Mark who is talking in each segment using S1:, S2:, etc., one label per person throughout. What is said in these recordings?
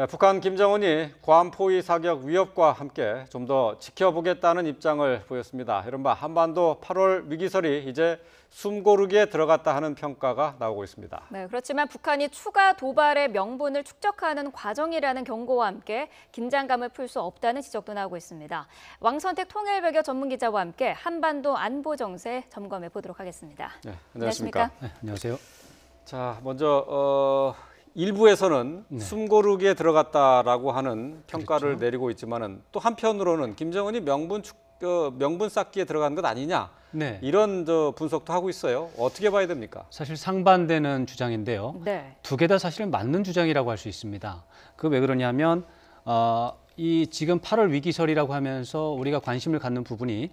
S1: 북한 김정은이 괌 포위 사격 위협과 함께 좀 더 지켜보겠다는 입장을 보였습니다. 이른바 한반도 8월 위기설이 이제 숨고르기에 들어갔다 하는 평가가 나오고 있습니다.
S2: 네, 그렇지만 북한이 추가 도발의 명분을 축적하는 과정이라는 경고와 함께 긴장감을 풀 수 없다는 지적도 나오고 있습니다. 왕선택 통일외교 전문기자와 함께 한반도 안보 정세 점검해 보도록 하겠습니다.
S1: 네, 안녕하십니까?
S3: 네, 안녕하세요.
S1: 자, 먼저 일부에서는 숨고르기에 들어갔다라고 하는 평가를
S3: 그렇죠.
S1: 내리고 있지만은 또 한편으로는 김정은이 명분 쌓기에 들어간 것 아니냐
S3: 네,
S1: 이런 분석도 하고 있어요. 어떻게 봐야 됩니까?
S3: 사실 상반되는 주장인데요.
S2: 네.
S3: 두 개 다 사실은 맞는 주장이라고 할 수 있습니다. 그 왜 그러냐면 이 지금 8월 위기설이라고 하면서 우리가 관심을 갖는 부분이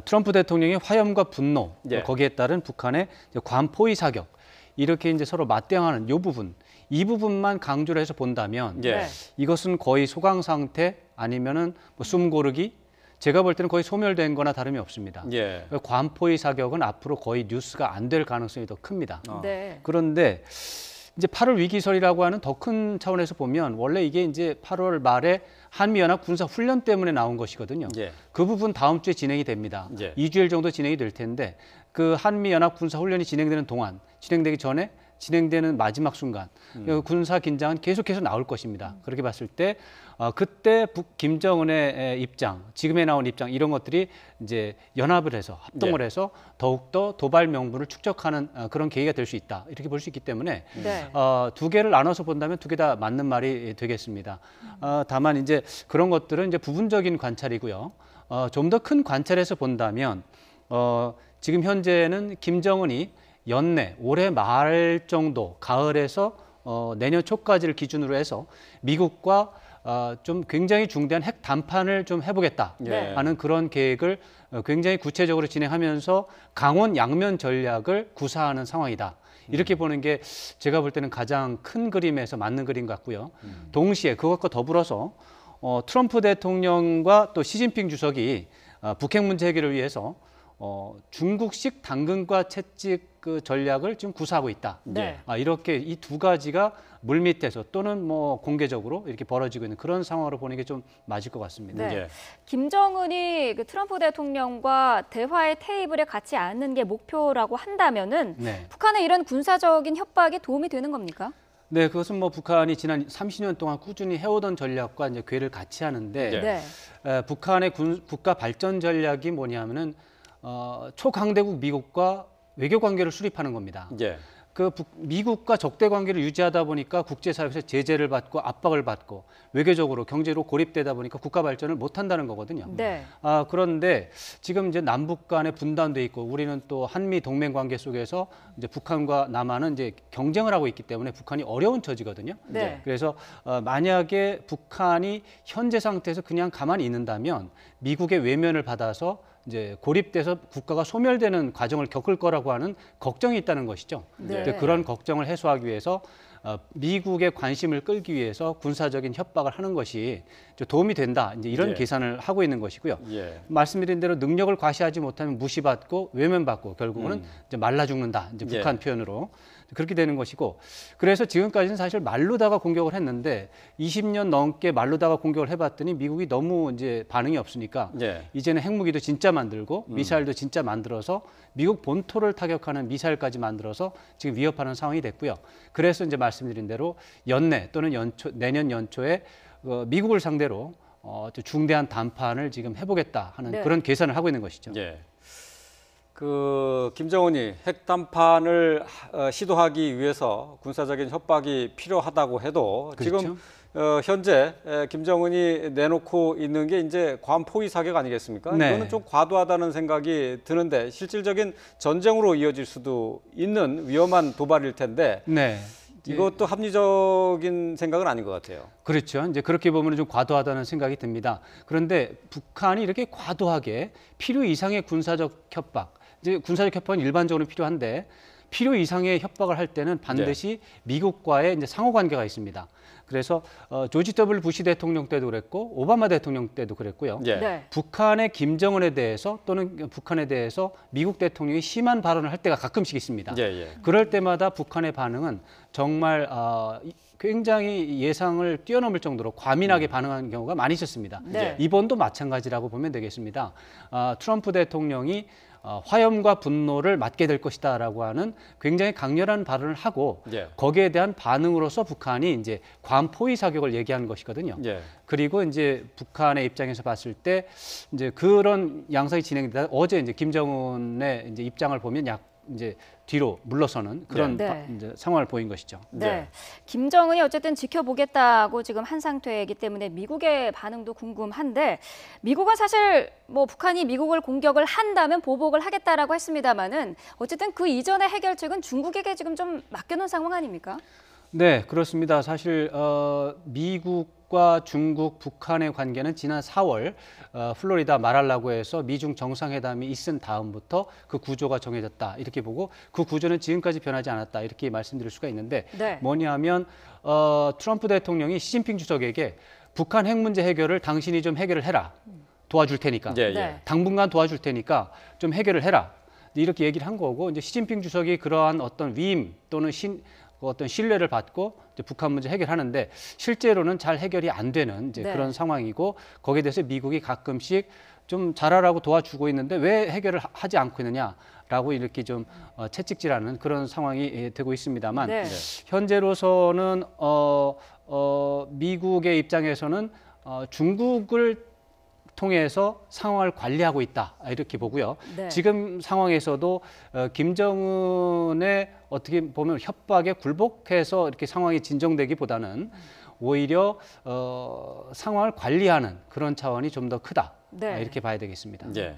S3: 트럼프 대통령의 화염과 분노,
S1: 예.
S3: 거기에 따른 북한의 괌 포위 사격 이렇게 이제 서로 맞대응하는 이 부분, 이 부분만 강조를 해서 본다면
S1: 예.
S2: 네.
S3: 이것은 거의 소강 상태 아니면은 뭐 숨고르기, 제가 볼 때는 거의 소멸된 거나 다름이 없습니다.
S1: 예.
S3: 괌 포위 사격은 앞으로 거의 뉴스가 안 될 가능성이 더 큽니다.
S2: 네.
S3: 그런데 이제 8월 위기설이라고 하는 더 큰 차원에서 보면 원래 이게 이제 8월 말에 한미연합 군사 훈련 때문에 나온 것이거든요.
S1: 예.
S3: 그 부분 다음 주에 진행이 됩니다.
S1: 예.
S3: 2주일 정도 진행이 될 텐데 그 한미연합 군사 훈련이 진행되는 동안, 진행되기 전에 진행되는 마지막 순간 군사 긴장은 계속해서 나올 것입니다. 그렇게 봤을 때 그때 김정은의 입장, 지금에 나온 입장 이런 것들이 이제 연합을 해서 합동을
S1: 예.
S3: 해서 더욱더 도발 명분을 축적하는 그런 계기가 될 수 있다. 이렇게 볼 수 있기 때문에
S2: 네.
S3: 두 개를 나눠서 본다면 두 개 다 맞는 말이 되겠습니다. 다만 이제 그런 것들은 이제 부분적인 관찰이고요. 좀 더 큰 관찰에서 본다면 지금 현재는 김정은이 연내 올해 말 정도 가을에서 내년 초까지를 기준으로 해서 미국과 좀 굉장히 중대한 핵 담판을 좀 해보겠다
S1: 예.
S3: 하는 그런 계획을 굉장히 구체적으로 진행하면서 강원 양면 전략을 구사하는 상황이다. 이렇게 보는 게 제가 볼 때는 가장 큰 그림에서 맞는 그림 같고요. 동시에 그것과 더불어서 트럼프 대통령과 또 시진핑 주석이 북핵 문제 해결을 위해서 중국식 당근과 채찍 그 전략을 지금 구사하고 있다.
S2: 네.
S3: 이렇게 이 두 가지가 물밑에서 또는 뭐 공개적으로 이렇게 벌어지고 있는 그런 상황으로 보는 게 좀 맞을 것 같습니다.
S2: 네.
S1: 예.
S2: 김정은이 그 트럼프 대통령과 대화의 테이블에 같이 앉는 게 목표라고 한다면은
S3: 네.
S2: 북한의 이런 군사적인 협박에 도움이 되는 겁니까?
S3: 네, 그것은 뭐 북한이 지난 30년 동안 꾸준히 해오던 전략과 이제 궤를 같이 하는데
S1: 네.
S2: 네.
S3: 북한의 국가 발전 전략이 뭐냐면은 초강대국 미국과 외교 관계를 수립하는 겁니다.
S1: 예.
S3: 미국과 적대 관계를 유지하다 보니까 국제사회에서 제재를 받고 압박을 받고 외교적으로 경제로 고립되다 보니까 국가 발전을 못 한다는 거거든요.
S2: 네.
S3: 그런데 지금 이제 남북 간에 분단돼 있고 우리는 또 한미 동맹 관계 속에서 이제 북한과 남한은 이제 경쟁을 하고 있기 때문에 북한이 어려운 처지거든요.
S2: 네.
S3: 그래서 만약에 북한이 현재 상태에서 그냥 가만히 있는다면 미국의 외면을 받아서 이제 고립돼서 국가가 소멸되는 과정을 겪을 거라고 하는 걱정이 있다는 것이죠.
S2: 네.
S3: 근데 그런 걱정을 해소하기 위해서 미국의 관심을 끌기 위해서 군사적인 협박을 하는 것이 도움이 된다. 이제 이런
S1: 예.
S3: 계산을 하고 있는 것이고요.
S1: 예.
S3: 말씀드린 대로 능력을 과시하지 못하면 무시받고 외면받고 결국은 이제 말라 죽는다. 이제
S1: 예.
S3: 북한 표현으로 그렇게 되는 것이고, 그래서 지금까지는 사실 말로다가 공격을 했는데 20년 넘게 말로다가 공격을 해봤더니 미국이 너무 이제 반응이 없으니까
S1: 예.
S3: 이제는 핵무기도 진짜 만들고 미사일도 진짜 만들어서 미국 본토를 타격하는 미사일까지 만들어서 지금 위협하는 상황이 됐고요. 그래서 이제 말씀드린 대로 연내 또는 내년 연초에 미국을 상대로 중대한 담판을 지금 해보겠다 하는
S2: 네.
S3: 그런 계산을 하고 있는 것이죠.
S1: 예. 김정은이 핵 담판을 시도하기 위해서 군사적인 협박이 필요하다고 해도
S3: 그렇죠.
S1: 지금 현재 김정은이 내놓고 있는 게 이제 괌 포위 사격 아니겠습니까?
S3: 네.
S1: 이거는 좀 과도하다는 생각이 드는데 실질적인 전쟁으로 이어질 수도 있는 위험한 도발일 텐데
S3: 네.
S1: 이것도 합리적인 생각은 아닌 것 같아요.
S3: 그렇죠. 이제 그렇게 보면 좀 과도하다는 생각이 듭니다. 그런데 북한이 이렇게 과도하게 필요 이상의 군사적 협박, 이제 군사적 협박은 일반적으로 필요한데 필요 이상의 협박을 할 때는 반드시 미국과의 이제 상호 관계가 있습니다. 그래서 조지 W 부시 대통령 때도 그랬고 오바마 대통령 때도 그랬고요.
S1: 예.
S2: 네.
S3: 북한의 김정은에 대해서 또는 북한에 대해서 미국 대통령이 심한 발언을 할 때가 가끔씩 있습니다.
S1: 예, 예.
S3: 그럴 때마다 북한의 반응은 정말 굉장히 예상을 뛰어넘을 정도로 과민하게 반응하는 경우가 많이 있었습니다.
S2: 네.
S3: 이번도 마찬가지라고 보면 되겠습니다. 트럼프 대통령이 화염과 분노를 맞게 될 것이다라고 하는 굉장히 강렬한 발언을 하고
S1: 예.
S3: 거기에 대한 반응으로서 북한이 이제 괌 포위 사격을 얘기한 것이거든요.
S1: 예.
S3: 그리고 이제 북한의 입장에서 봤을 때 이제 그런 양상이 진행되다 어제 이제 김정은의 이제 입장을 보면 이제 뒤로 물러서는 그런
S2: 네.
S3: 이제 상황을 보인 것이죠.
S2: 네. 김정은이 어쨌든 지켜보겠다고 지금 한 상태이기 때문에 미국의 반응도 궁금한데 미국은 사실 뭐 북한이 미국을 공격을 한다면 보복을 하겠다라고 했습니다마는 어쨌든 그 이전의 해결책은 중국에게 지금 좀 맡겨놓은 상황 아닙니까?
S3: 네, 그렇습니다. 사실 미국과 중국, 북한의 관계는 지난 4월 플로리다 마랄라고에서 미중 정상회담이 있은 다음부터 그 구조가 정해졌다 이렇게 보고 그 구조는 지금까지 변하지 않았다 이렇게 말씀드릴 수가 있는데
S2: 네.
S3: 뭐냐면 트럼프 대통령이 시진핑 주석에게 북한 핵 문제 해결을 당신이 좀 해결을 해라 도와줄 테니까
S1: 예. 예.
S2: 네.
S3: 당분간 도와줄 테니까 좀 해결을 해라 이렇게 얘기를 한 거고 이제 시진핑 주석이 그러한 어떤 위임 또는 어떤 신뢰를 받고 이제 북한 문제 해결하는데 실제로는 잘 해결이 안 되는 이제
S2: 네.
S3: 그런 상황이고 거기에 대해서 미국이 가끔씩 좀 잘하라고 도와주고 있는데 왜 해결을 하지 않고 있느냐라고 이렇게 좀 채찍질하는 그런 상황이 되고 있습니다만
S2: 네.
S3: 현재로서는 미국의 입장에서는 중국을 통해서 상황을 관리하고 있다 이렇게 보고요.
S2: 네.
S3: 지금 상황에서도 김정은의 어떻게 보면 협박에 굴복해서 이렇게 상황이 진정되기보다는 오히려 상황을 관리하는 그런 차원이 좀 더 크다
S2: 네.
S3: 이렇게 봐야 되겠습니다.
S1: 예.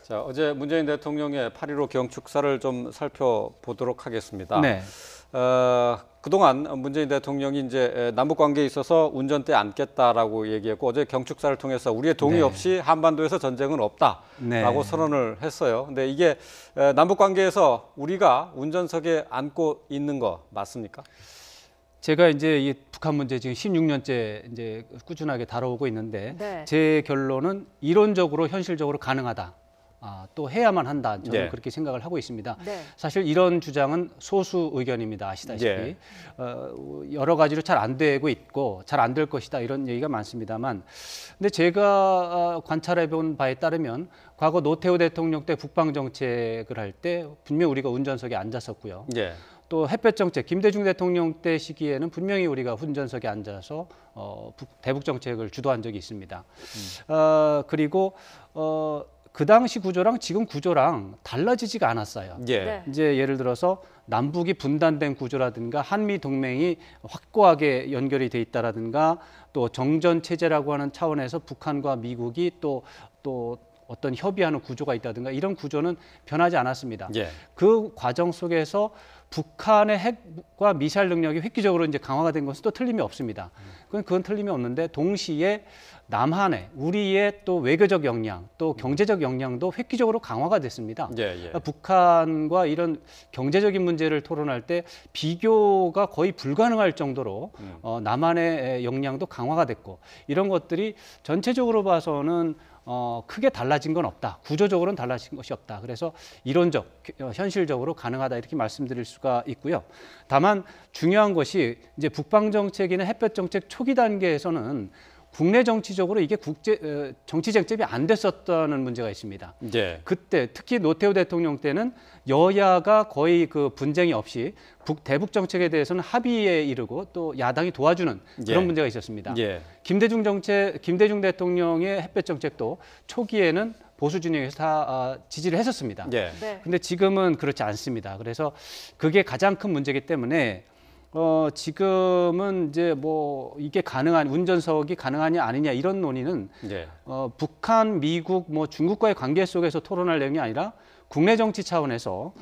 S1: 자, 어제 문재인 대통령의 8.15 경축사를 좀 살펴보도록 하겠습니다.
S3: 네.
S1: 그동안 문재인 대통령이 이제 남북 관계에 있어서 운전대 앉겠다라고 얘기했고 어제 경축사를 통해서 우리의 동의
S3: 네.
S1: 없이 한반도에서 전쟁은 없다라고
S3: 네.
S1: 선언을 했어요. 근데 이게 남북 관계에서 우리가 운전석에 앉고 있는 거 맞습니까?
S3: 제가 이제 이 북한 문제 지금 16년째 이제 꾸준하게 다뤄오고 있는데
S2: 네.
S3: 제 결론은 이론적으로 현실적으로 가능하다. 또 해야만 한다. 저는
S1: 네.
S3: 그렇게 생각을 하고 있습니다.
S2: 네.
S3: 사실 이런 주장은 소수 의견입니다. 아시다시피
S1: 예.
S3: 여러 가지로 잘 안 되고 있고 잘 안 될 것이다 이런 얘기가 많습니다만, 근데 제가 관찰해 본 바에 따르면 과거 노태우 대통령 때 북방 정책을 할 때 분명 우리가 운전석에 앉았었고요.
S1: 예.
S3: 또 햇볕 정책, 김대중 대통령 때 시기에는 분명히 우리가 운전석에 앉아서 대북 정책을 주도한 적이 있습니다. 그리고 그 당시 구조랑 지금 구조랑 달라지지가 않았어요.
S1: 예.
S2: 네.
S3: 이제 예를 들어서 남북이 분단된 구조라든가 한미 동맹이 확고하게 연결이 돼 있다라든가 또 정전 체제라고 하는 차원에서 북한과 미국이 또 어떤 협의하는 구조가 있다든가 이런 구조는 변하지 않았습니다.
S1: 예.
S3: 그 과정 속에서 북한의 핵과 미사일 능력이 획기적으로 이제 강화가 된 것은 또 틀림이 없습니다. 그건 틀림이 없는데 동시에 남한의 우리의 또 외교적 역량 또 경제적 역량도 획기적으로 강화가 됐습니다.
S1: 예. 예.
S3: 그러니까 북한과 이런 경제적인 문제를 토론할 때 비교가 거의 불가능할 정도로 남한의 역량도 강화가 됐고 이런 것들이 전체적으로 봐서는 크게 달라진 건 없다. 구조적으로는 달라진 것이 없다. 그래서 이론적, 현실적으로 가능하다 이렇게 말씀드릴 수가 있고요. 다만 중요한 것이 이제 북방 정책이나 햇볕 정책 초기 단계에서는 국내 정치적으로 이게 정치 쟁점이 안 됐었다는 문제가 있습니다.
S1: 예.
S3: 그때 특히 노태우 대통령 때는 여야가 거의 그 분쟁이 없이 대북 정책에 대해서는 합의에 이르고 또 야당이 도와주는 그런
S1: 예.
S3: 문제가 있었습니다.
S1: 예.
S3: 김대중 대통령의 햇볕 정책도 초기에는 보수 진영에서 다 지지를 했었습니다.
S1: 예.
S2: 네.
S3: 근데 지금은 그렇지 않습니다. 그래서 그게 가장 큰 문제이기 때문에 지금은 이제 뭐 이게 운전석이 가능하냐 아니냐 이런 논의는
S1: 예.
S3: 북한, 미국, 뭐 중국과의 관계 속에서 토론할 내용이 아니라 국내 정치 차원에서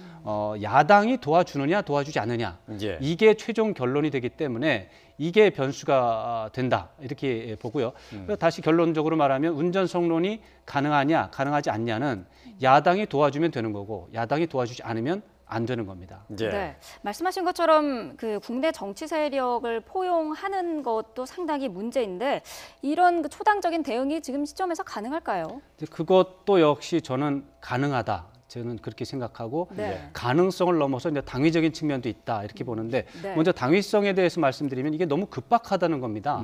S3: 야당이 도와주느냐 도와주지 않느냐
S1: 예.
S3: 이게 최종 결론이 되기 때문에 이게 변수가 된다 이렇게 보고요. 그래서 다시 결론적으로 말하면 운전석론이 가능하냐 가능하지 않냐는 야당이 도와주면 되는 거고 야당이 도와주지 않으면 안 되는 겁니다.
S1: 예.
S2: 네, 말씀하신 것처럼 그 국내 정치 세력을 포용하는 것도 상당히 문제인데 이런 그 초당적인 대응이 지금 시점에서 가능할까요?
S3: 그것도 역시 저는 가능하다. 저는 그렇게 생각하고
S2: 네.
S3: 가능성을 넘어서 이제 당위적인 측면도 있다 이렇게 보는데
S2: 네.
S3: 먼저 당위성에 대해서 말씀드리면 이게 너무 급박하다는 겁니다.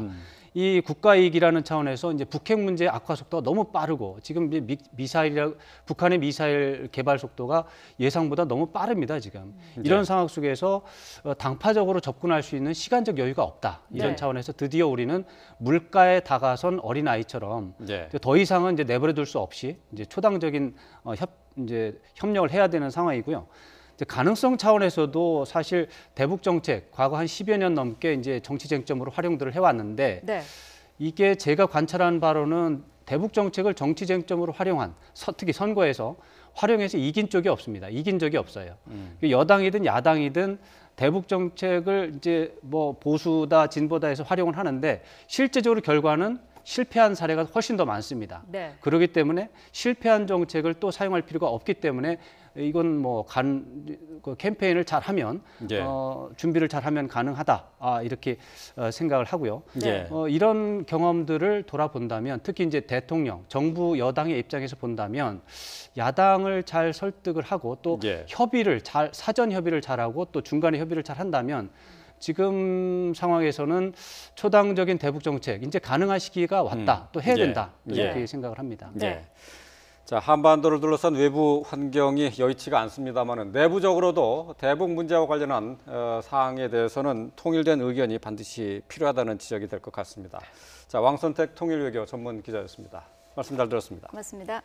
S3: 이 국가이익이라는 차원에서 이제 북핵 문제의 악화 속도가 너무 빠르고 지금 이제 북한의 미사일 개발 속도가 예상보다 너무 빠릅니다. 지금 이런 상황 속에서 당파적으로 접근할 수 있는 시간적 여유가 없다. 이런
S2: 네.
S3: 차원에서 드디어 우리는 물가에 다가선 어린 아이처럼
S1: 네.
S3: 더 이상은 이제 내버려둘 수 없이 이제 초당적인 협력을 해야 되는 상황이고요. 이제 가능성 차원에서도 사실 대북 정책 과거 한 10여 년 넘게 이제 정치 쟁점으로 활용들을 해왔는데
S2: 네.
S3: 이게 제가 관찰한 바로는 대북 정책을 정치 쟁점으로 활용한 특히 선거에서 활용해서 이긴 쪽이 없습니다. 이긴 적이 없어요. 여당이든 야당이든 대북 정책을 이제 뭐 보수다 진보다 해서 활용을 하는데 실제적으로 결과는 실패한 사례가 훨씬 더 많습니다.
S2: 네.
S3: 그렇기 때문에 실패한 정책을 또 사용할 필요가 없기 때문에 이건 뭐 캠페인을 잘하면
S1: 예.
S3: 준비를 잘하면 가능하다 이렇게 생각을 하고요.
S1: 예.
S3: 이런 경험들을 돌아본다면 특히 이제 대통령, 정부 여당의 입장에서 본다면 야당을 잘 설득을 하고 또
S1: 예.
S3: 사전 협의를 잘하고 또 중간에 협의를 잘 한다면 지금 상황에서는 초당적인 대북 정책 이제 가능한 시기가 왔다. 또 해야
S1: 예.
S3: 된다. 이렇게
S1: 예.
S3: 생각을 합니다.
S2: 네.
S1: 예. 자, 한반도를 둘러싼 외부 환경이 여의치가 않습니다만은 내부적으로도 대북 문제와 관련한 사항에 대해서는 통일된 의견이 반드시 필요하다는 지적이 될 것 같습니다. 자, 왕선택 통일외교 전문 기자였습니다. 말씀 잘 들었습니다.
S2: 고맙습니다.